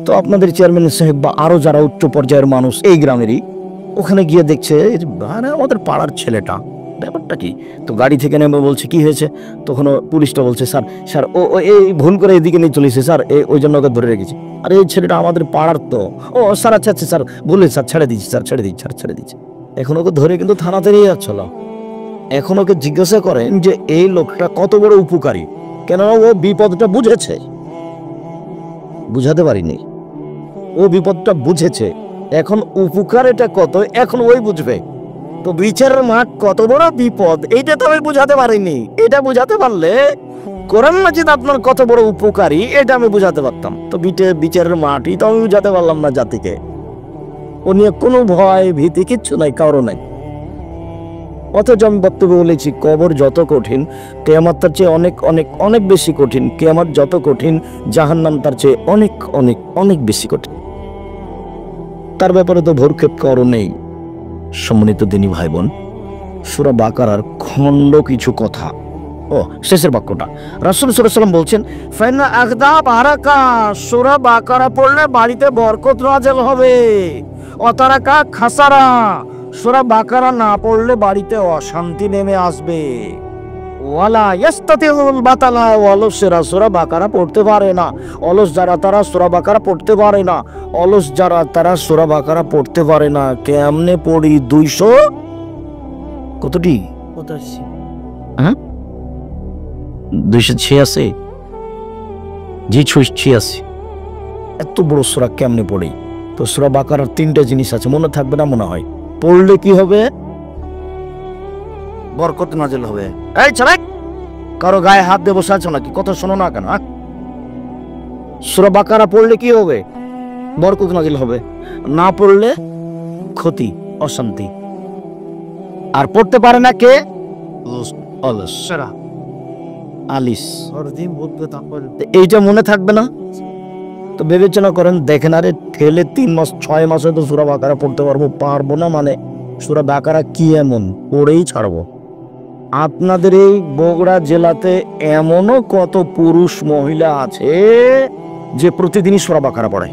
তো আপনাদের চেয়ারম্যান সাহেব বা আরো যারা উচ্চ পর্যায়ের মানুষ এই গ্রামেরই ওখানে গিয়ে দেখছে আমাদের পাড়ার ছেলেটা, ব্যাপারটা কি। তো গাড়ি থেকে নেমে বলছে কি হয়েছে, তখন পুলিশটা বলছে স্যার স্যার ও এই ভুল করে এদিকে নিয়ে চলেছে স্যার, ওই জন্য ওকে ধরে রেখেছি। আরে এই ছেলেটা আমাদের পাড়ার তো। ও স্যার আচ্ছা আচ্ছা স্যার বললেন স্যার ছেড়ে দিচ্ছি স্যার, ছেড়ে দিচ্ছি স্যার, ছেড়ে দিচ্ছি। এখন ওকে ধরে কিন্তু থানাতে নিয়ে যাচ্ছিল। এখন ওকে জিজ্ঞাসা করেন যে এই লোকটা কত বড় উপকারী, কেননা ও বিপদটা বুঝেছে, বুঝাতে পারিনি, ও বিপদটা বুঝেছে। এখন উপকার এটা কত এখন ওই বুঝবে। তো বিচারের মাঠ কত বড় বিপদ এইটা তো আমি বুঝাতে পারিনি, এটা বুঝাতে পারলে কোরআন মাজিদ আপনার কত বড় উপকারী এটা আমি বুঝাতে পারতাম। তো বিচারের মাঠই তো আমি বুঝাতে পারলাম না জাতিকে। ও নিয়ে কোনো ভয় ভীতি কিচ্ছু নাই, কারো নাই। অথচ আমি বক্তব্য বলেছি কবর যত কঠিন, কিয়ামত তার চেয়ে অনেক অনেক অনেক বেশি কঠিন। কিয়ামত যত কঠিন, জাহান্নাম তার চেয়ে অনেক অনেক অনেক বেশি কঠিন। তার ব্যাপারে তো ভরক্ষেপ করো নেই। সম্মানিত দিনী ভাই বোন, সূরা বাকারার খণ্ড কিছু কথা। ও শেষের বাক্যটা রাসূল সাল্লাল্লাহু আলাইহি ওয়াসাল্লাম বলছেন, ফাইনা আগদা বারাকা, সূরা বাকারা পড়লে বাড়িতে বরকত নাযিল হবে। অতারাকা খাসারা, সূরা বাকারা না পড়লে বাড়িতে অশান্তি নেমে আসবে। ওয়ালা ইয়াস্তাতিউল বাতালা, অলসেরা সূরা বাকারা পড়তে পারে না। অলস যারা তারা সূরা বাকারা পড়তে পারে না। অলস যারা তারা সূরা বাকারা পড়তে পারে না। কেমনে পড়ি? 200 কতটি 85, হ্যাঁ 286, জি 86। এত বড় সূরা কেমনে পড়ি? তো সূরা বাকারার 3টা জিনিস আছে, মনে থাকবে না মনে হয়। পড়লে কি হবে? বরকত নাযিল হবে। এই ছেলে, কারো গায়ে হাত দিয়ে বসে আছো নাকি? কথা শোনো না কেন? সূরা বাকারা পড়লে কি হবে? বরকত নাযিল হবে। না পড়লে ক্ষতি, অশান্তি। আর পড়তে পারে না কে? আলিস। এইটা মনে থাকবে না। তো বিবেচনা করেন, দেখেন, আরে ঠেলে 3 মাস 6 মাসে তো সূরা বাকারা পড়তে পারবো না মানে সূরা বাকারা কি এমন পড়েই ছাড়বো। আপনাদের এই বগুড়া জেলাতে এমনও কত পুরুষ মহিলা আছে যে প্রতিদিনই সূরা বাকারা পড়ে,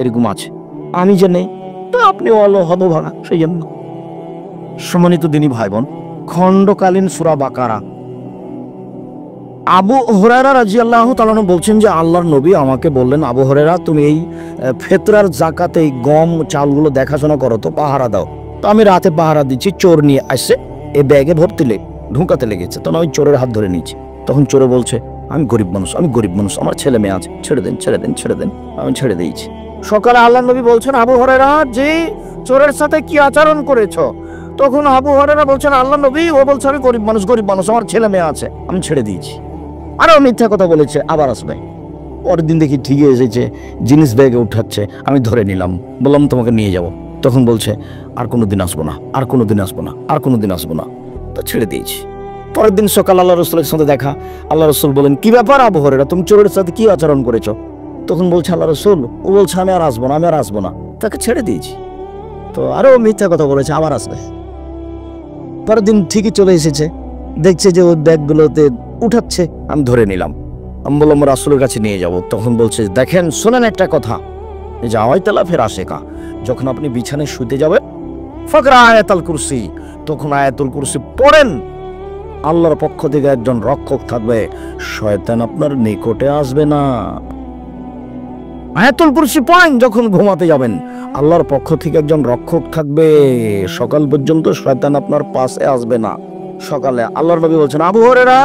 এরকম আছে। আমি জানি তো আপনি হতভাগা সেই জন্য। সম্মানিত দিনী ভাই বোন, খণ্ডকালীন সূরা বাকারা। আবু হুরায়রা রাদিয়াল্লাহু তাআলা বলছেন যে আল্লাহর নবী আমাকে বললেন, আবু হুরায়রা তুমি এই ফিতরার যাকাতে এই গম চালগুলো দেখাশোনা করো, তো পাহারা দাও। তো আমি রাতে পাহারা দিচ্ছি, চোর নিয়ে আসছে, এই ব্যাগে ভর্তি ঢুকাতে লেগেছে। তখন আমি চোরের হাত ধরে নিয়েছি। তখন চোরে বলছে, আমি গরিব মানুষ, আমার ছেলে মেয়ে আছে, ছেড়ে দেন ছেড়ে দেন ছেড়ে দেন। আমি ছেড়ে দিয়েছি। সকালে আল্লাহর নবী বলছেন, আবু হুরায়রা যে চোরের সাথে কি আচরণ করেছো? তখন আবু হুরায়রা বলছেন, আল্লাহর নবী ও বলছে আমি গরিব মানুষ, আমার ছেলে মেয়ে আছে, আমি ছেড়ে দিয়েছি। আরো মিথ্যা কথা বলেছে, আবার আসবে। পরের দিন দেখি ঠিকই এসেছে, জিনিস ব্যাগে উঠাচ্ছে। আমি ধরে নিলাম, বললাম তোমাকে নিয়ে যাব। তখন বলছে আর কোনোদিন আসবো না, আর কোনোদিন আসবো না, আর কোনোদিন আসবো না। তো ছেড়ে দিয়েছি। পরের দিন সকাল আল্লাহ রাসূলের সাথে দেখা। আল্লাহ রাসূল বলেন, কি ব্যাপার আবু হুরায়রা, তুমি চোরের সাথে কি আচরণ করেছো? তখন বলছে আল্লাহ রাসূল, ও বলছে আমি আর আসবো না, তাকে ছেড়ে দিয়েছি। তো আরো মিথ্যা কথা বলেছে, আবার আসবে। পরের দিন ঠিকই চলে এসেছে, দেখছে যে ওই ব্যাগগুলোতে উঠাচ্ছে। আমি ধরে নিলাম, আমি বললাম রাসূলের কাছে নিয়ে যাব। তখন বলছে, দেখেন শোনেন একটা কথা, যে আওয়াইতালা ফের আশেকা, যখন আপনি বিছানায় শুতে যাবেন ফাকরা আয়াতুল কুরসি, তখন আয়াতুল কুরসি পড়েন। আল্লাহর পক্ষ থেকে একজন রক্ষক থাকবে, শয়তান আপনার নিকটে আসবে না। আয়াতুল কুরসি পড়েন যখন ঘুমাতে যাবেন, আল্লাহর পক্ষ থেকে একজন রক্ষক থাকবে, সকাল পর্যন্ত শয়তান আপনার পাশে আসবে না। সকালে আল্লাহর নবী বলছেন, আবু হুরায়রা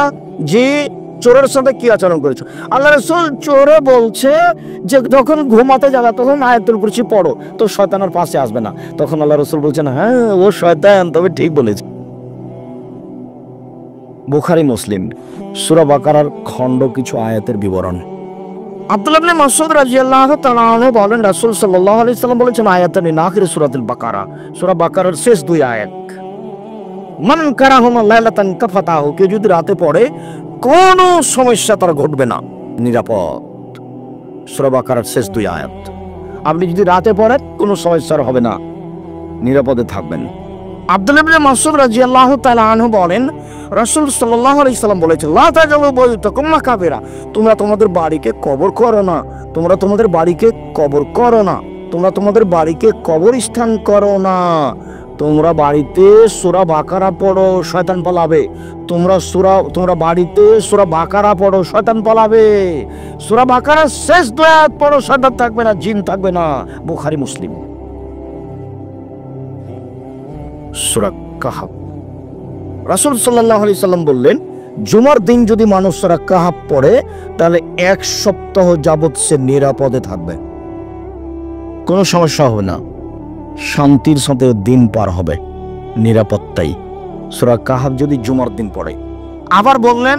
জি চোরের সাথে কি আচরণ করেছো? আল্লাহ রাসূল, চোরে বলছে যে যখন ঘুমাতে যাবে তখন আয়াতুল কুরসি পড়ো, তো শয়তান আর পাশে আসবে না। তখন আল্লাহ রাসূল বলছেন, হ্যাঁ ও শয়তান, তবে ঠিক বলেছে। বুখারী মুসলিম সূরা বাকারার খণ্ড কিছু আয়াতের বিবরণ। আব্দুল্লাহ ইবনে মাসউদ রাদিয়াল্লাহু তাআলা আনহু বলেন, রাসূল সাল্লাল্লাহু আলাইহি সাল্লাম বলেছেন, আয়াতান মিন আখির সূরাতুল বাকারা, সূরা বাকারার শেষ 2 আয়াত। মান কারাহুমা লাইলাতান কাফাতাহু, কেউ যদি রাতে পড়ে কোনো সমস্যা তার ঘটবে না, নিরাপদ। সূরা বাকারার শেষ 2 আয়াত। আপনি যদি রাতে পড়েন কোনো সমস্যা হবে না, নিরাপদে থাকবেন। আব্দুল্লাহ ইবনে মাসউদ রাদিয়াল্লাহু তাআলা আনহু বলেন, রাসূল সাল্লাল্লাহু আলাইহি সাল্লাম বলেছেন, লা তাজালু বুয়ুতাকুম মাকাবিরা, তোমরা তোমাদের বাড়িকে কবর করো না, তোমরা তোমাদের বাড়িকে কবর করো না, তোমরা তোমাদের বাড়িকে কবরস্থান করো না। তোমরা বাড়িতে সূরা বাকারা পড়ো, শয়তান পালাবে। তোমরা বাড়িতে সূরা বাকারা পড়ো, শয়তান পালাবে। সূরা বাকারার শেষ দুই আয়াত পড়ো, শয়তান থাকবে না, জিন থাকবে না। বুখারী মুসলিম। সূরা কাহাফ। রাসূল সাল্লাল্লাহু আলাইহি সাল্লাম বললেন, জুমার দিন যদি মানুষ সূরা কাহাফ পড়ে তাহলে 1 সপ্তাহ যাবত সে নিরাপদে থাকবে, কোনো সমস্যা হবে না, শান্তির সাথে দিন পার হবে, নিরাপত্তাই। সূরা কাহাফ যদি জুমার দিন পড়ে। আবার বললেন,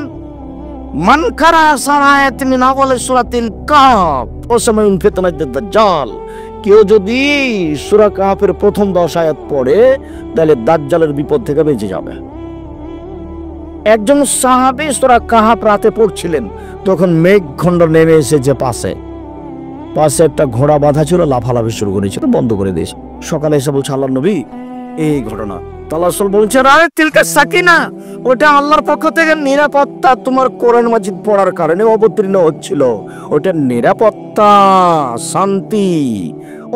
মান কারা সারায়াতিন মিন আওয়ালি সূরাতিল কাহাফ ওয়াসামাউন ফিতনাতিদ দাজ্জাল, কেউ যদি সূরা কাহাফের প্রথম 10 আয়াত পড়ে তাহলে দাজ্জালের বিপদ থেকে বেঁচে যাবে। একজন সাহাবী সূরা কাহাফ রাতে পড়ছিলেন, তখন মেঘখণ্ড নেমে এসেছে পাশে একটা ঘোড়া বাঁধা ছিল, লাফালাফি শুরু করেছিল, বন্ধ করে দিয়েছে। সকালে এসে বলছে, আল্লাহর নবী এই ঘটনা। রাসূল বলছেন, আরে তিলকা সাকিনা, ওটা আল্লাহর পক্ষ থেকে নিরাপত্তা, তোমার কোরআন মাজিদ পড়ার কারণে অবতীর্ণ হচ্ছিল, ওটা নিরাপত্তা, শান্তি।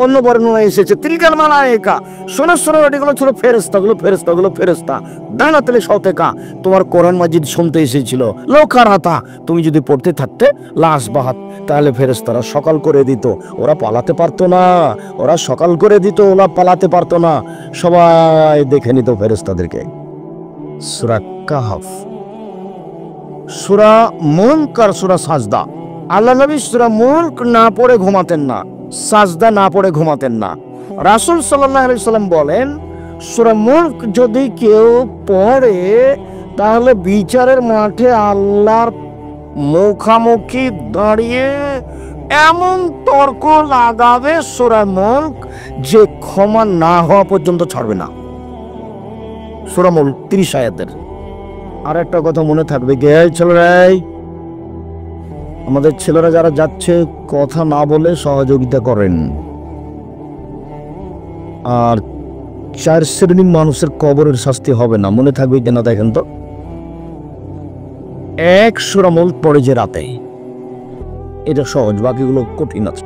অন্য বর্ণনায় এসেছে তিলকাল মালায়েকা, শোনো এগুলো ছিল ফেরেশতা দানাতলে শতেকা, তোমার কোরআন মাজিদ শুনতে এসেছিল, লোকারাতা, তুমি যদি পড়তে থাকতে লাশ বাহাত, তাহলে ফেরেশতারা সকাল করে দিত, ওরা পালাতে পারতো না, ওরা সকাল করে দিত, ওরা পালাতে পারতো না, সবাই দেখে নিত ফেরেশতাদেরকে। সূরা কাহাফ। সূরা মুলক আর সূরা সাজদা, আল্লাহ নবী সূরা মুলক না পড়ে ঘুমাতেন না, সাজদা না পড়ে ঘুমাতেন না। রাসূল সাল্লাল্লাহু আলাইহি সাল্লাম বলেন, সূরা মুলক যদি কেউ পড়ে তাহলে বিচারের মাঠে আল্লাহর মুখামুখি দাঁড়িয়ে এমন তর্ক লাগাবে সূরা মুলক যে ক্ষমা না হওয়া পর্যন্ত ছাড়বে না। সূরা মুলক 30 আয়াতের। আর একটা কথা মনে থাকবে, আমাদের ছেলেরা যারা যাচ্ছে কথা না বলে সহযোগিতা করেন। আর 4 শ্রেণীর মানুষের কবরের শাস্তি হবে না, মনে থাকবে কিনা দেখেন তো। 1 সূরা মুলক পড়ে যে রাতে, এটা সহজ, বাকিগুলো কঠিন আছে।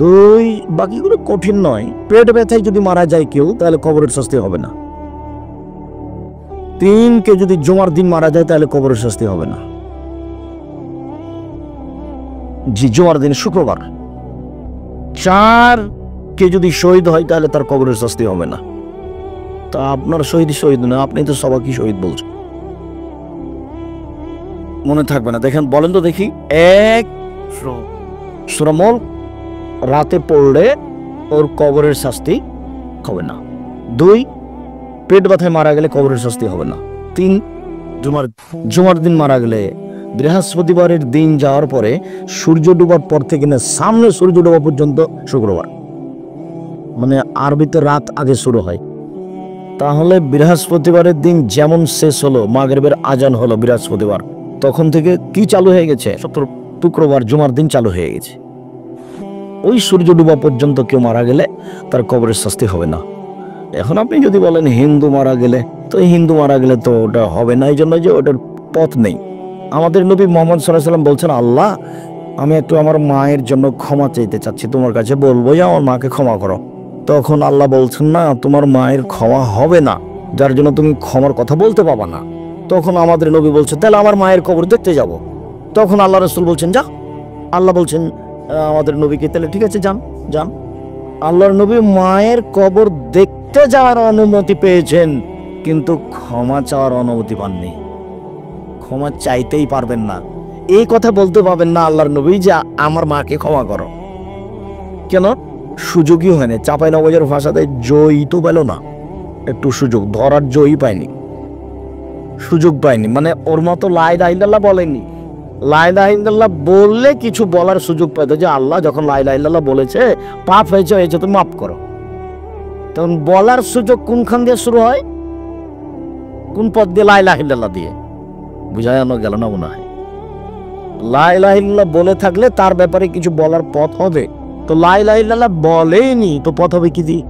2 বাকিগুলো কঠিন নয়, পেট ব্যথায় যদি মারা যায় কেউ তাহলে কবরের শাস্তি হবে না। 3 কে যদি জুমার দিন মারা যায় তাহলে কবরের শাস্তি হবে না। জুমার দিন শুক্রবার। 4 কে যদি শহীদ হয় তাহলে তার কবরের শাস্তি হবে না। তা আপনার শহীদ না, আপনি তো সবাইকে শহীদ বলছেন, মনে থাকবে না। দেখেন, বলেন তো দেখি। 1 সূরা মুলক রাতে পড়লে ওর কবরের শাস্তি হবে না। 2 পেট ব্যথায় মারা গেলে কবরের শাস্তি হবে না। 3 জুমার দিন মারা গেলে, বৃহস্পতিবারের দিন যাওয়ার পরে সূর্য ডুবার পর থেকে না সামনে সূর্য ডোবা পর্যন্ত শুক্রবার, মানে আরবিতে রাত আগে শুরু হয়। তাহলে বৃহস্পতিবারের দিন যেমন শেষ হলো, মাগরিবের আজান হলো বৃহস্পতিবার, তখন থেকে কি চালু হয়ে গেছে? শুক্রবার জুমার দিন চালু হয়ে গেছে। ওই সূর্য ডুবা পর্যন্ত কেউ মারা গেলে তার কবরের শাস্তি হবে না। এখন আপনি যদি বলেন হিন্দু মারা গেলে, তো হিন্দু মারা গেলে তো ওটা হবে না, এই জন্য যে ওটার পথ নেই। আমাদের নবী মুহাম্মদ সাল্লাল্লাহু আলাইহি ওয়াসাল্লাম বলছেন, আল্লাহ আমি একটু আমার মায়ের জন্য ক্ষমা চাইতে চাচ্ছি, তোমার কাছে বলবো যে আমার মাকে ক্ষমা করো। তখন আল্লাহ বলছেন, না, তোমার মায়ের ক্ষমা হবে না, যার জন্য তুমি ক্ষমার কথা বলতে পাবা না। তখন আমাদের নবী বলছে, তাহলে আমার মায়ের কবর দেখতে যাব। তখন আল্লাহ রাসূল বলছেন, যা। আল্লাহ বলছেন আমাদের নবীকে, তাহলে ঠিক আছে, যান। আল্লাহর নবী মায়ের কবর দেখতে যাওয়ার অনুমতি পেয়েছেন, কিন্তু ক্ষমা চাওয়ার অনুমতি পাননি। ক্ষমা চাইতেই পারবেন না, এই কথা বলতে পারবেন না আল্লাহর নবী যে আমার মাকে ক্ষমা করো। কেন? সুযোগই হয়নি। চাঁপাইনবাবগঞ্জের ভাষাতে জয়ী তো পেল না, একটু সুযোগ ধরার জয়ী পায়নি, সুযোগ পায়নি। মানে ওর মতো লা ইলাহা ইল্লাল্লাহ বলেনি। লা ইলাহা ইল্লাল্লাহ বললে কিছু বলার সুযোগ পাইতো, যে আল্লাহ যখন লা ইলাহা ইল্লাল্লাহ বলেছে পাপ হয়েছে তুমি মাফ করো, তখন বলার সুযোগ কোনখান দিয়ে শুরু হয়? কোন পথ দিয়ে? লা ইলাহা ইল্লাল্লাহ দিয়ে। বুঝানো গেল না মনে হয়? লা ইলাহা ইল্লাল্লাহ বলে থাকলে তার ব্যাপারে কিছু বলার পথ হবে, তো লা ইলাহা ইল্লাল্লাহ বলেইনি, তো পথ হবে কি দিয়ে?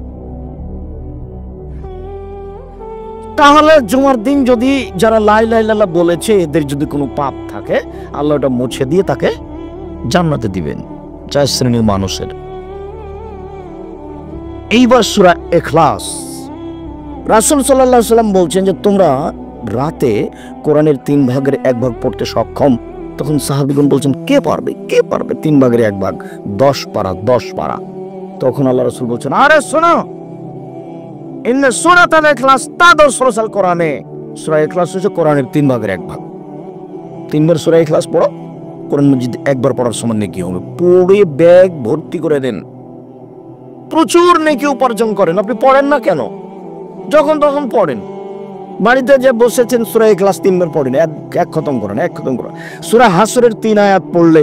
তাহলে জুমার দিন যদি যারা লা ইলাহা ইল্লাল্লাহ বলেছে এদের যদি কোনো পাপ থাকে আল্লাহ ওটা মুছে দিয়ে তাকে জান্নাতে দিবেন, 4 শ্রেণীর মানুষের। এইবার সূরা ইখলাস, রাসূল সাল্লাল্লাহু আলাইহি ওয়াসাল্লাম বলছেন যে তোমরা রাতে কোরআনের 3 ভাগের 1 ভাগ পড়তে সক্ষম। তখন সাহাবীগণ বলছেন কে পারবে 3 ভাগের 1 ভাগ, 10 পারা। তখন আল্লাহ রাসূল বলছেন আরে শোনো, ইন্না সূরাতুল ইখলাস তাদারসুল কোরআনে, সূরা ইখলাস হচ্ছে কোরআনের 3 ভাগের 1 ভাগ। 3 বার সূরা ইখলাস পড়ো, কোরআন মাজিদ একবার পড়ার সমান নেকি হবে। পড়ে ব্যাগ ভর্তি করে দেন, প্রচুর নেকি উপার্জন করেন। আপনি পড়েন না কেন? যখন তখন পড়েন। বাড়িতে যে বসেছেন সূরা ইখলাস 3 বার পড়েন, এক খতম করেন। সূরা হাসরের 3 আয়াত পড়লে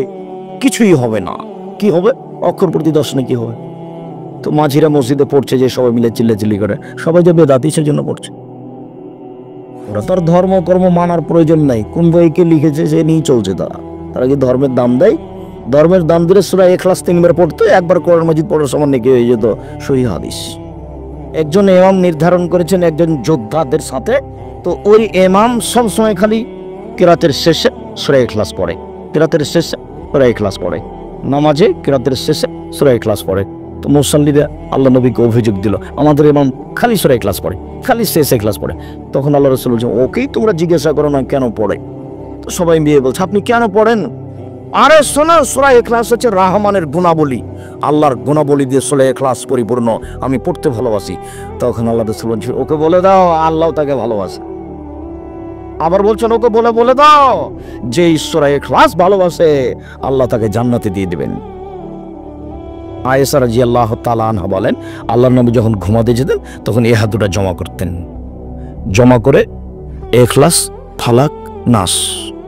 কিছুই হবে না। কি হবে? অক্ষর প্রতি 10 নেকি হবে। তো মাঝিরা মসজিদে পড়ছে যে সবাই মিলে চিল্লাচিল্লি করে, সবাই যে বেদাতি সেজন্য পড়ছে। ওরা তার ধর্ম কর্ম মানার প্রয়োজন নাই, কোন বইকে লিখেছে সে নিয়ে চলছে। তারা কি ধর্মের দাম দেয়? ধর্মের দাম দিলে সূরা ইখলাস 3 বার পড়তো, একবার কোরআন মাজিদ পড়ার সমান নেকি হয়ে যেত। সহিহ হাদিস। একজন ইমাম নির্ধারণ করেছেন একজন যোদ্ধাদের সাথে, তো ওই ইমাম সবসময় খালি কিরাতের শেষে সূরা ইখলাস পড়ে, কিরাতের শেষে সূরা ইখলাস পড়ে, নামাজে কিরাতের শেষে সূরা ইখলাস পড়ে। তো মুসল্লিরা আল্লাহ নবীকে অভিযোগ দিল আমাদের ইমাম খালি সূরা ইখলাস পড়ে, খালি শেষ ইখলাস পড়ে। তখন আল্লাহ রাসূল বলছেন ওকেই তোমরা জিজ্ঞাসা করো না কেন পড়ে। তো সবাই মিলে বলছে আপনি কেন পড়েন? আরে শোনো, সূরা ইখলাস হচ্ছে রহমানের গুণাবলী, আল্লাহর গুণাবলী দিয়ে সূরা ইখলাস পরিপূর্ণ, আমি পড়তে ভালোবাসি। তখন আল্লাহ রাসূল বলছেন ওকে বলে দাও আল্লাহ তাকে ভালোবাসে। আবার বলছেন ওকে বলে দাও যে সূরা ইখলাস ভালোবাসে আল্লাহ তাকে জান্নাতে দিয়ে দিবেন। আয়েশা রাদিয়াল্লাহু তাআলা আনহা বলেন আল্লাহর নবী যখন ঘুমাতে যেতেন তখন এই হাত দুটো জমা করতেন, জমা করে ইখলাস, ফালাক, নাস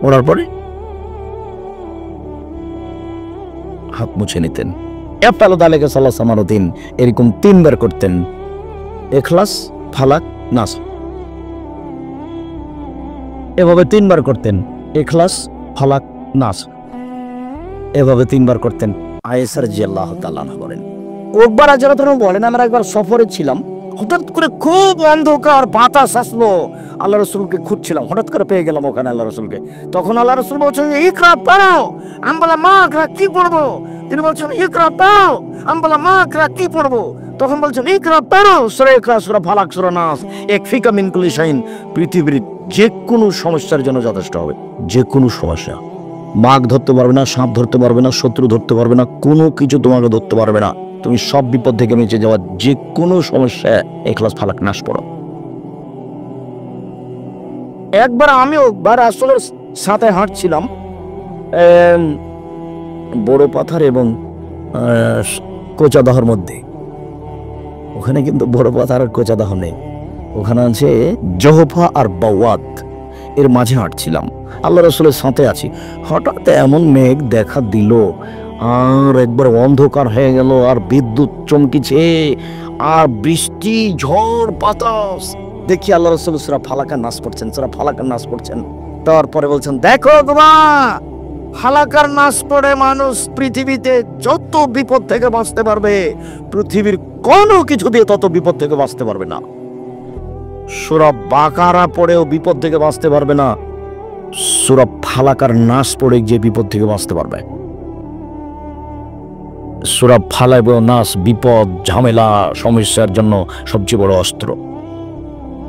পড়ার পরে হাত মুছে নিতেন। এফআলু যালিকা সালাসা মারাতিন, এরকম 3 বার করতেন, ইখলাস, ফালাক, নাস। এভাবে 3 বার করতেন, ইখলাস, ফালাক, নাস, এভাবে 3 বার করতেন। আয়েশা রাদিয়াল্লাহু তাআলা আনহা বলেন একবার রাদিয়াল্লাহু বলেন আমরা একবার সফরে ছিলাম, হঠাৎ করে খুব অন্ধকার, বাতাস আসলো, আল্লাহ রাসূলকে খুঁজছিলাম, হঠাৎ করে পেয়ে গেলাম ওখানে আল্লাহ রাসূলকে। তখন আল্লাহ রাসূল বলছেন ইকরা পড়ো। আমি বললাম মা ইকরা কি পড়বো? তিনি বলছেন ইকরা পড়ো। আমি বললাম মা ইকরা কি পড়বো? তখন বলছেন ইকরা পড়ো সূরা ইখলাস, সূরা ফালাক, সূরা নাস, ইয়াকফিকা মিন কুল্লি শাইইন, পৃথিবীর যে কোনো সমস্যার জন্য যথেষ্ট হবে। যে কোনো সমস্যা, বাঘ ধরতে পারবে না, সাপ ধরতে পারবে না, শত্রু ধরতে পারবে না, কোনো কিছু তোমাকে ধরতে পারবে না, তুমি সব বিপদ থেকে বেঁচে যাওয়া যে কোনো সমস্যা ইখলাস, ফালাক, নাস পড়ো। একবার আমিও রাসূলের সাথে হাঁটছিলাম বড় পাথর এবং কোচাদহর মধ্যে। ওখানে কিন্তু বড় পাথর আর কোচাদহ নেই, ওখানে আছে জহফা আর বাওয়াত, এর মাঝে হাঁটছিলাম, আল্লাহ রাসূলের সাথে আছি। হঠাৎ এমন মেঘ দেখা দিল আর একবার অন্ধকার হয়ে গেল, আর বিদ্যুৎ চমকিছে, আর বৃষ্টি, ঝড়, বাতাস। দেখি আল্লাহ রাসূল সূরা ফালাক আর নাস পড়ছেন, তারপরে বলছেন দেখো বাবা, ফালাক আর নাস পড়ে মানুষ পৃথিবীতে যত বিপদ থেকে বাঁচতে পারবে, পৃথিবীর কোনো কিছু দিয়ে তত বিপদ থেকে বাঁচতে পারবে না। সূরা বাকারা পড়েও বিপদ থেকে বাঁচতে পারবে না, সূরা ফালাক আর নাস পড়ে যে বিপদ থেকে বাঁচতে পারবে। সূরা ফালাক এবং নাস বিপদ, ঝামেলা, সমস্যার জন্য সবচেয়ে বড় অস্ত্র।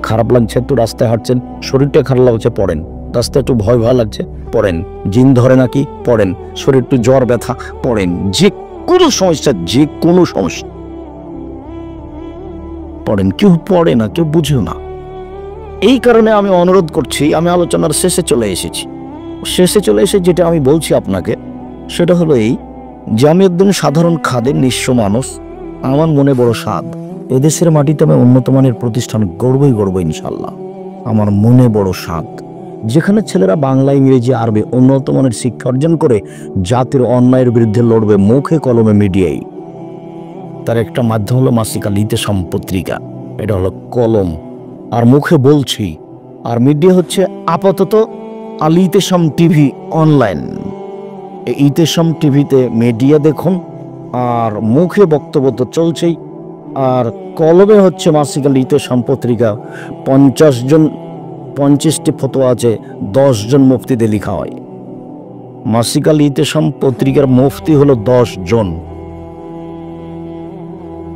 খারাপ লাগছে একটু, রাস্তায় হাঁটছেন, শরীরটা খারাপ লাগছে, পড়েন। রাস্তায় একটু ভয় লাগছে, পড়েন। জিন ধরে নাকি, পড়েন। শরীর একটু জ্বর ব্যথা, পড়েন। যে কোনো সমস্যা পড়েন। কেউ পড়ে না, কেউ বুঝেও না। এই কারণে আমি অনুরোধ করছি, আমি আলোচনার শেষে চলে এসে যেটা আমি বলছি আপনাকে, সেটা হলো এই যে আমি একজন সাধারণ খাদের নিঃস্ব মানুষ, আমার মনে বড় স্বাদ এদেশের মাটিতে আমি উন্নত মানের প্রতিষ্ঠান গড়বই ইনশাল্লাহ। আমার মনে বড় স্বাদ যেখানে ছেলেরা বাংলা, ইংরেজি, আরবি উন্নত মানের শিক্ষা অর্জন করে জাতির অন্যায়ের বিরুদ্ধে লড়বে মুখে কলমে মিডিয়ায়। তার একটা মাধ্যম হলো মাসিক আল ইতেসাম পত্রিকা, এটা হলো কলম, আর মুখে বলছি। আর মিডিয়া হচ্ছে আপাতত আল ইতেসাম টিভি অনলাইন। এই ইতেসাম টিভিতে মিডিয়া দেখুন, আর মুখে বক্তব্য তো চলছেই। আর কলমে হচ্ছে মাসিকা ইতেশাম পত্রিকা 50টি ফতোয়া আছে, 10 জন মুফতিতে লেখা হয়। মাসিকা ইতেশাম পত্রিকার মুফতি হলো 10 জন।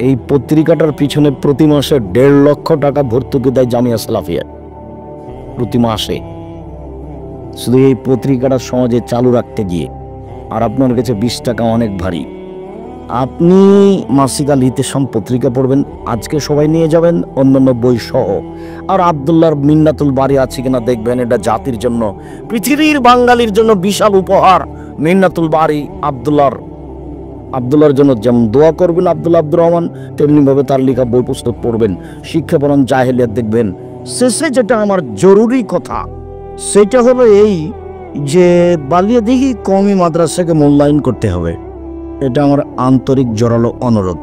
এই পত্রিকাটার পিছনে প্রতি মাসে 1.5 লক্ষ টাকা ভর্তুকি দেয় জামিয়া সালাফিয়া, প্রতি মাসে, শুধু এই পত্রিকাটা সমাজে চালু রাখতে গিয়ে। আর আপনার কাছে 20 টাকা অনেক ভারী। আপনি মাসিকা ইতেশাম পত্রিকা পড়বেন, আজকে সবাই নিয়ে যাবেন অন্যান্য বই সহ। আর আব্দুল্লাহর মিন্নাতুল বারী আছে কিনা দেখবেন, এটা জাতির জন্য, পৃথিবীর বাঙালির জন্য বিশাল উপহার। মিন্নাতুল বারী আব্দুল্লাহর জন্য যেমন দোয়া করবেন আব্দুর রহমান, তেমনিভাবে তার লেখা বই পুস্তক পড়বেন, শিক্ষাপরণ জাহেলিয়াত দেখবেন। শেষে যেটা আমার জরুরি কথা, সেটা হলো এই যে বালিয়াদিঘি কওমি মাদ্রাসাকে মূল্যায়ন করতে হবে। এটা আমার আন্তরিক জোরালো অনুরোধ।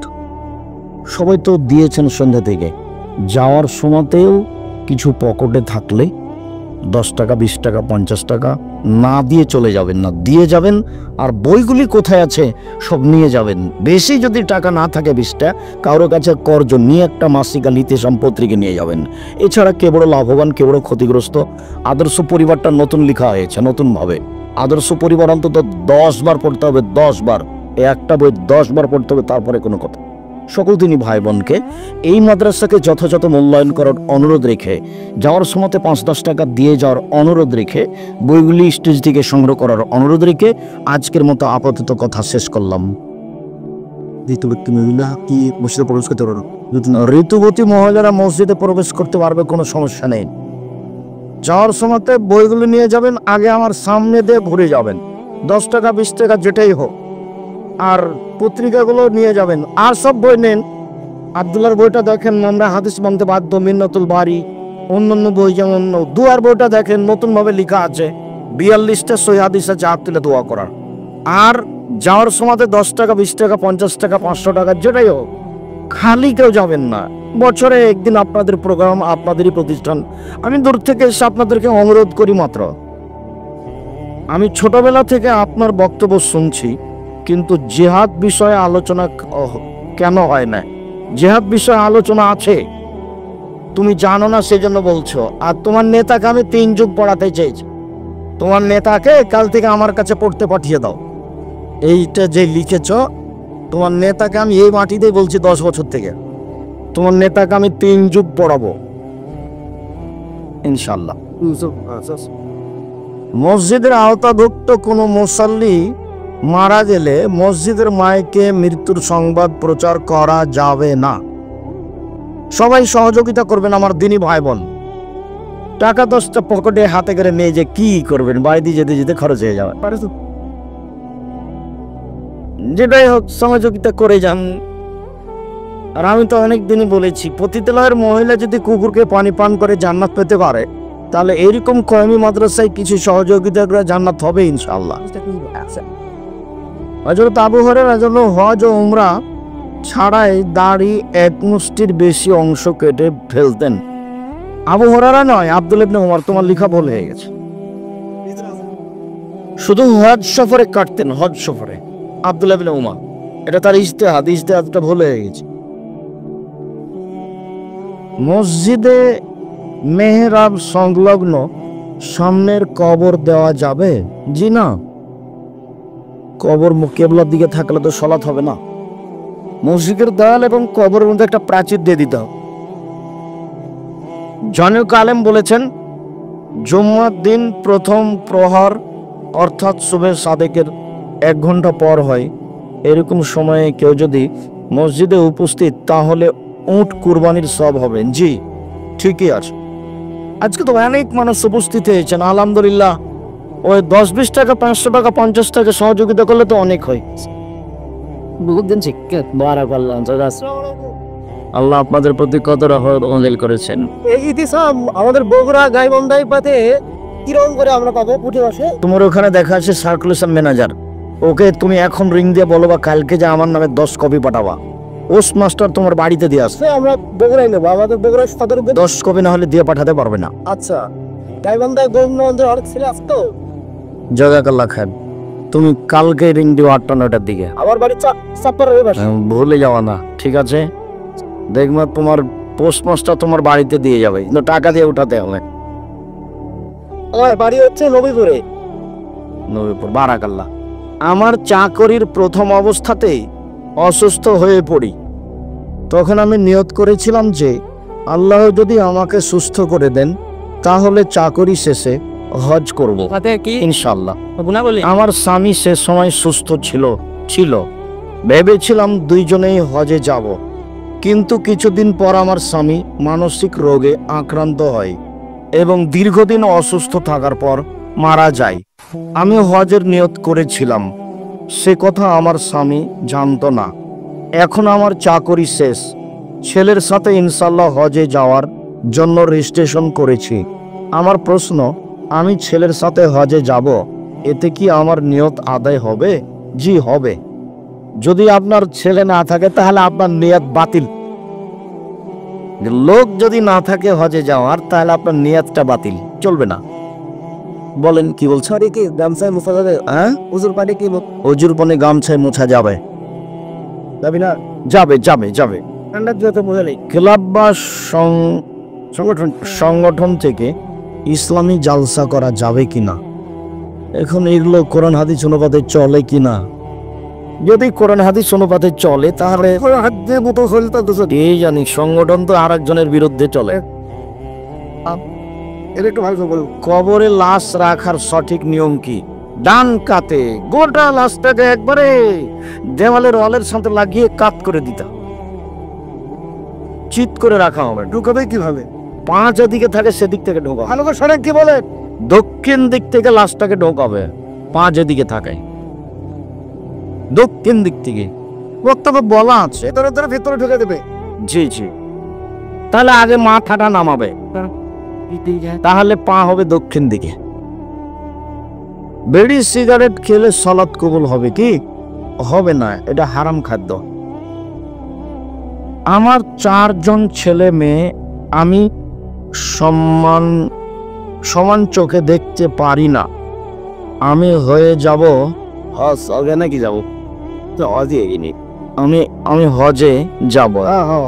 সবাই তো দিয়েছেন সন্ধ্যা থেকে, যাওয়ার সময়তেও কিছু পকেটে থাকলে 10 টাকা, 20 টাকা, 50 টাকা না দিয়ে চলে যাবেন না, দিয়ে যাবেন। আর বইগুলি কোথায় আছে সব নিয়ে যাবেন। বেশি যদি টাকা না থাকে 20টা, কারো কাছে কর্জ নিয়ে একটা মাসিকা ইতেশাম পত্রিকা নিয়ে যাবেন। এছাড়া কে বড় লাভবান, কে বড় ক্ষতিগ্রস্ত, আদর্শ পরিবারটা নতুন লেখা হয়েছে নতুনভাবে। আদর্শ পরিবার অন্তত 10 বার পড়তে হবে, 10 বার। একটা বই 10 বার পড়তে হবে, তারপরে কোনো কথা। সকল দিনই ভাই বোনকে এই মাদ্রাসাকে যথাযথ মূল্যায়ন করার অনুরোধ রেখে, যাওয়ার সময় 5-10 টাকা দিয়ে যাওয়ার অনুরোধ রেখে, বইগুলি স্টেজ থেকে সংগ্রহ করার অনুরোধ রেখে আজকের মতো আপাতত কথা শেষ করলাম। ঋতুবতী মহিলা কি মসজিদে প্রবেশ করতে পারবে? ঋতুবতী মহিলারা মসজিদে প্রবেশ করতে পারবে, কোনো সমস্যা নেই। যাওয়ার সময় বইগুলি নিয়ে যাবেন, আগে আমার সামনে দিয়ে ঘুরে যাবেন, 10 টাকা 20 টাকা যেটাই হোক। আর পত্রিকাগুলো নিয়ে যাবেন, আর সব বই নেন। আব্দুল্লাহর বইটা দেখেন, আমরা হাদিস মানতে বাধ্য, মিন্নাতুল বারী, অন্যান্য বই যেমন দুয়ার বইটা দেখেন, নতুনভাবে লেখা আছে, 42টা সহিহ হাদিস আছে হাত তুলে দোয়া করার। আর যাওয়ার সময় 10 টাকা 20 টাকা 50 টাকা 500 টাকা যেটাই হোক, খালি কেউ যাবেন না। বছরে একদিন আপনাদের প্রোগ্রাম, আপনাদেরই প্রতিষ্ঠান। আমি দূর থেকে এসে আপনাদেরকে অনুরোধ করি মাত্র, আমি ছোটবেলা থেকে আপনার বক্তব্য শুনছি, কিন্তু জিহাদ বিষয়ে আলোচনা কেন হয় না? জিহাদ বিষয়ে আলোচনা আছে, তুমি জানো না সেজন্য বলছো। আর তোমার নেতাকে আমি 3 যুগ পড়াতে চাইছি, তোমার নেতাকে কাল থেকে আমার কাছে পড়তে পাঠিয়ে দাও। এইটা যে লিখেছ, তোমার নেতাকে আমি এই মাটিতেই বলছি 10 বছর থেকে, তোমার নেতাকে আমি 3 যুগ পড়াবো ইনশাল্লাহ। মসজিদের আওতাভুক্ত কোনো মুসাল্লি মারা গেলে মসজিদের মাইকে মৃত্যুর সংবাদ প্রচার করা যাবে না। সবাই সহযোগিতা করবেন আমার দিনী ভাই বোন। টাকা 10টা পকেটে হাতে করে নিয়ে যে কি করবেন, বাড়িতে যেতে যেতে খরচ হয়ে যাবে। যেটাই হোক সহযোগিতা করে যান। আর আমি তো অনেক দিনই বলেছি, পতিতালয়ের মহিলা যদি কুকুরকে পানি পান করে জান্নাত পেতে পারে, তাহলে এরকম কওমি মাদ্রাসায় কিছু সহযোগিতা করে জান্নাত হবে ইনশাআল্লাহ। হযরত আবু হুরায়রা রাদিয়াল্লাহু হজ ও উমরা ছাড়াই দাড়ি 1 মুষ্টির বেশি অংশ কেটে ফেলতেন। আবু হুরায়রা নয়, আব্দুল্লাহ ইবনে উমর। তোমার লেখা ভুল হয়ে গেছে। শুধু হজ সফরে কাটতেন, হজ সফরে আব্দুল্লাহ ইবনে উমর। এটা তার ইজতিহাদটা ভুল হয়ে গেছে। মসজিদে মেহরাব সংলগ্ন সামনের কবর দেওয়া যাবে? জি না, কবর কিবলার দিকে থাকলে তো সালাত হবে না। মসজিদের দেয়াল এবং কবরের মধ্যে একটা প্রাচীর দিয়ে দিতে হবে। জনক আলেম বলেছেন, জুম্মার দিন প্রথম প্রহর অর্থাৎ সুবহে সাদেকের 1 ঘন্টা পর হয়। এরকম সময়ে কেউ যদি মসজিদে উপস্থিত, তাহলে উট কুরবানির সওয়াব হবে। জি ঠিকই আছে। আজকে তো অনেক মানুষ উপস্থিত হয়েছেন, আলহামদুলিল্লাহ। ওই 10-20 টাকা 500 টাকা 50 টাকা সহযোগিতা করলে তো অনেক হয়। আল্লাহ আপনাদের প্রতি কত রহমত নাযিল করেছেন। এই ইতিসাম আমাদের বগুড়া গাইবান্ধায় পাতে কিরকম করে আমরা পাবো প্রতি মাসে? তোমার ওখানে দেখা আছে সার্কুলেশন ম্যানেজার, ওকে তুমি এখন রিং দিয়ে বলো বা কালকে যে আমার নামে 10 কপি পাঠাবা। পোস্ট মাস্টার তোমার বাড়িতে দিয়ে আসবে। আমরা বগুড়ায় নেবো, আমাদের বগুড়া সদর। 10 কপি না হলে দিয়ে পাঠাতে পারবে না। আচ্ছা, গাইবান্ধায় গোবিন্দগঞ্জের অনেক ছেলে আসতো। জাযাকাল্লাহ খান। তুমি কালকে রিং দিও 8টা 9টার দিকে। আমার বাড়ি চাপ্পার ওই পাশে। ভুলে যাওয়া না, ঠিক আছে? দেখবে তোমার পোস্টমাস্টার তোমার বাড়িতে দিয়ে যাবে, কিন্তু টাকা দিয়ে উঠাতে হবে। আমার বাড়ি হচ্ছে নবীপুরে। নবীপুর, বারাকাল্লাহ। আমার চাকরির প্রথম অবস্থাতেই অসুস্থ হয়ে পড়ি। তখন আমি নিয়ত করেছিলাম যে আল্লাহ যদি আমাকে সুস্থ করে দেন তাহলে চাকরি শেষে হজ করব সাথে কি ইনশাল্লাহ। গুণা বলি আমার স্বামী সে সময় সুস্থ ছিল ভেবেছিলাম দুইজনেই হজে যাব, কিন্তু কিছুদিন পর আমার স্বামী মানসিক রোগে আক্রান্ত হয় এবং দীর্ঘদিন অসুস্থ থাকার পর মারা যায়। আমি হজের নিয়ত করেছিলাম, সে কথা আমার স্বামী জানতো না। এখন আমার চাকরি শেষ, ছেলের সাথে ইনশাল্লাহ হজে যাওয়ার জন্য রেজিস্ট্রেশন করেছি। আমার প্রশ্ন, আমি ছেলের সাথে হজে যাব, এতে কি আমার নিয়ত আদায় হবে? জি হবে। যদি আপনার ছেলে না থাকে তাহলে আপনার নিয়ত বাতিল। লোক যদি না থাকে হজে যাওয়ার তাহলে আপনার নিয়তটা বাতিল, চলবে না। বলেন কি বলছো? সরি কি গামছায় মুছা যাবে? হ্যাঁ, উজুর পানি কি অজুর পানি গামছায় মোছা যাবে? যাবি না? যাবে যাবে যাবে। ঠান্ডার জন্য তো বোঝা নেই। ক্লাব বা সংগঠন থেকে ইসলামী জালসা করা যাবে কিনা, এখন এগুলো কোরআন হাদিস অনুপাতে চলে কিনা? যদি কোরআন হাদিস অনুপাতে চলে তাহলে হাত দিয়ে মতো হলতা দুশো এই জানি, সংগঠন তো আর একজনের বিরুদ্ধে চলে। এটা একটু ভালো করে বলুন। কবরে লাশ রাখার সঠিক নিয়ম কি? ডান কাতে গোটা লাশটাকে একবারে দেওয়ালের ওয়ালের সাথে লাগিয়ে কাত করে দিতে হবে, চিৎ করে রাখা হবে। ঢুকাবে কিভাবে? পা যেদিকে থাকে সেদিক থেকে ঢোকা, ভালো করে শোনেন কি বলে। দক্ষিণ দিক থেকে লাশটাকে ঢোকাবে, পা যেদিকে থাকে দক্ষিণ দিক থেকে। বক্তব্য বলা আছে, ভিতরে ভিতরে ঢুকে দেবে। জি জি। তাহলে আগে মাথাটা নামাবে, তাহলে পা হবে দক্ষিণ দিকে। বিড়ি সিগারেট খেলে সালাত কবুল হবে কি? হবে না, এটা হারাম খাদ্য। আমার 4 জন ছেলে মেয়ে, আমি সমান চোখে দেখতে পারি না, আমি হয়ে যাব হজ হবে নাকি? যাব তো হজে আমি হজে যাব,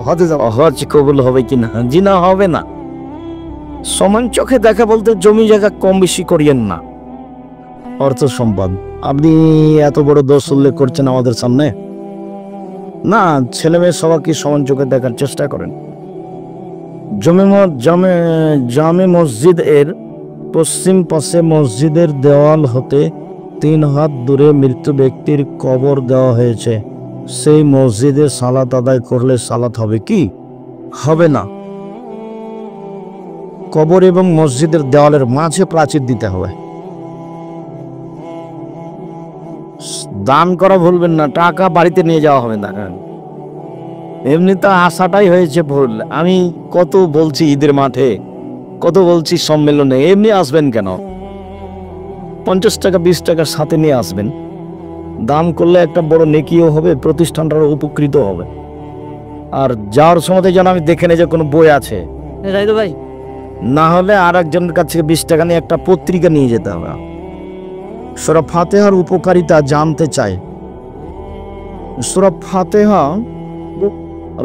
হতে যাবো। হজ কবুল হবে কিনা? জি না, হবে না। সমান চোখে দেখা বলতে জমি জায়গা কম বেশি করিয়েন না, অর্থ সম্পদ। আপনি এত বড় দোষ উল্লেখ করছেন আমাদের সামনে। না, ছেলে মেয়ে সবাইকে সমান চোখে দেখার চেষ্টা করেন। জামে মসজিদ এর পশ্চিম পাশে মসজিদের দেওয়াল হতে 3 হাত দূরে মৃত্যু ব্যক্তির কবর দেওয়া হয়েছে, সেই মসজিদে সালাত আদায় করলে সালাত হবে কি? হবে না। কবর এবং মসজিদের দেওয়ালের মাঝে প্রাচীর দিতে হবে। দান করা ভুলবেন না, টাকা বাড়িতে নিয়ে যাওয়া হবে না। এমনি তো আশাটাই হয়েছে ভুল। আমি কত বলছি ঈদের মাঠে, কত বলছি সম্মেলনে, এমনি আসবেন কেন? 50 টাকা 20 টাকার সাথে নিয়ে আসবেন, দান করলে একটা বড় নেকিও হবে, প্রতিষ্ঠানটারও উপকৃত হবে। আর যাওয়ার সময় যেন আমি দেখে নেই যে কোনো বই আছে, তাই তো ভাই। না হলে আর একজনের কাছ থেকে 20 টাকা নিয়ে একটা পত্রিকা নিয়ে যেতে হবে। সূরা ফাতিহার উপকারিতা জানতে চাই। সূরা ফাতিহা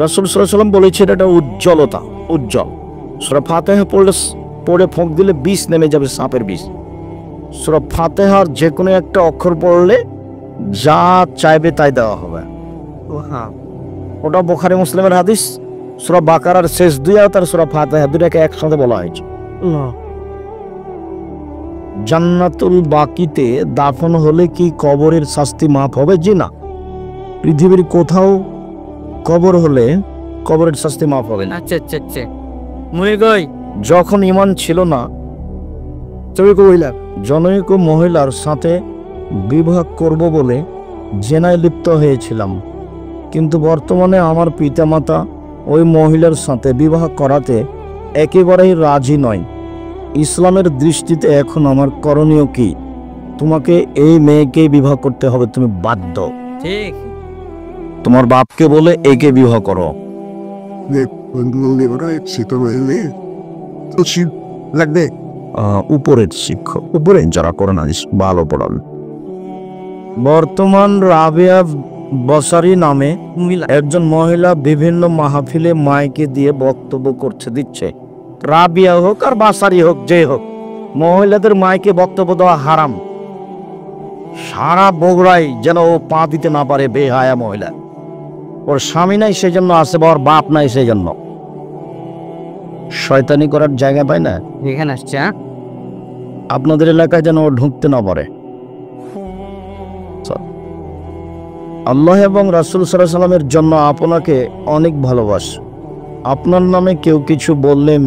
রাসূল সাল্লাল্লাহু আলাইহি ওয়াসাল্লাম বলেছেন এটা উজ্জ্বলতা, উজ্জ্বল। সূরা ফাতিহা পড়ে ফোঁক দিলে বিষ নেমে যাবে, সাপের বিষ। সূরা ফাতিহার যে কোনো একটা অক্ষর পড়লে যা চাইবে তাই দেওয়া হবে। ওটা বুখারী মুসলিমের হাদিস। সূরা বাকারার শেষ 2 আয়াত আর সূরা ফাতিহা দুটাকে একসাথে বলা হয়েছে। জান্নাতুল বাকিতে দাফন হলে কি কবরের শাস্তি মাফ হবে? জি না, পৃথিবীর কোথাও কবর হলে কবরের শাস্তি মাফ হবে না। আচ্ছা আচ্ছা আচ্ছা। মুই কই যখন ঈমান ছিল না, জনৈক মহিলার সাথে বিবাহ করব বলে জেনায় লিপ্ত হয়েছিলাম, কিন্তু বর্তমানে আমার পিতামাতা ওই মহিলার সাথে বিবাহ করাতে একেবারেই রাজি নয়। ইসলামের দৃষ্টিতে এখন আমার করণীয় কি? তোমাকে এই মেয়েকে বিবাহ করতে হবে, তুমি বাধ্য। ঠিক। তোমার বাপকে বলে একে বিবাহ করো। লাগবে উপরের শিক্ষক, উপরে যারা করেন ভালো পড়ান। বর্তমান রাবেয়া বসারি নামে একজন মহিলা বিভিন্ন মাহফিলে মাইকে দিয়ে বক্তব্য করছে দিচ্ছে। রাবিয়া হোক আর বাসারি হোক, যে হোক, মহিলাদের মাইকে বক্তব্য দেওয়া হারাম। সারা বগুড়ায় যেন ও পা দিতে না পারে, বেহায়া মহিলা। ওর স্বামী নাই সেই জন্য আছে, বা ওর বাপ নাই সেই জন্য। শয়তানি করার জায়গা পায় না। এখানে আসছে। আপনাদের এলাকায় যেন ও ঢুকতে না পারে। আল্লাহ এবং রাসূল সাল্লাল্লাহু আলাইহি সাল্লামের জন্য আপনাকে অনেক ভালোবাসে। আপনার নামে কেউ কিছু বললে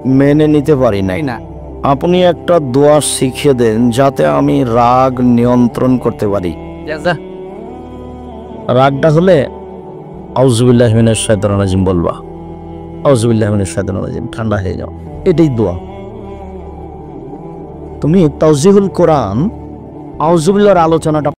মেনে নিতে পারি নাই না। আপনি একটা দোয়া শিখিয়ে দেন যাতে আমি রাগ নিয়ন্ত্রণ করতে পারি। রাগটা হলে আউযুবিল্লাহি মিনাশ শাইতানির রাজিম বলবা। আউযুবিল্লাহি মিনাশ শাইতানির রাজিম, ঠান্ডা হয়ে যাও। এটাই দোয়া। তুমি তাওজিহুল কোরআন আউযুবিল্লাহর আলোচনাটা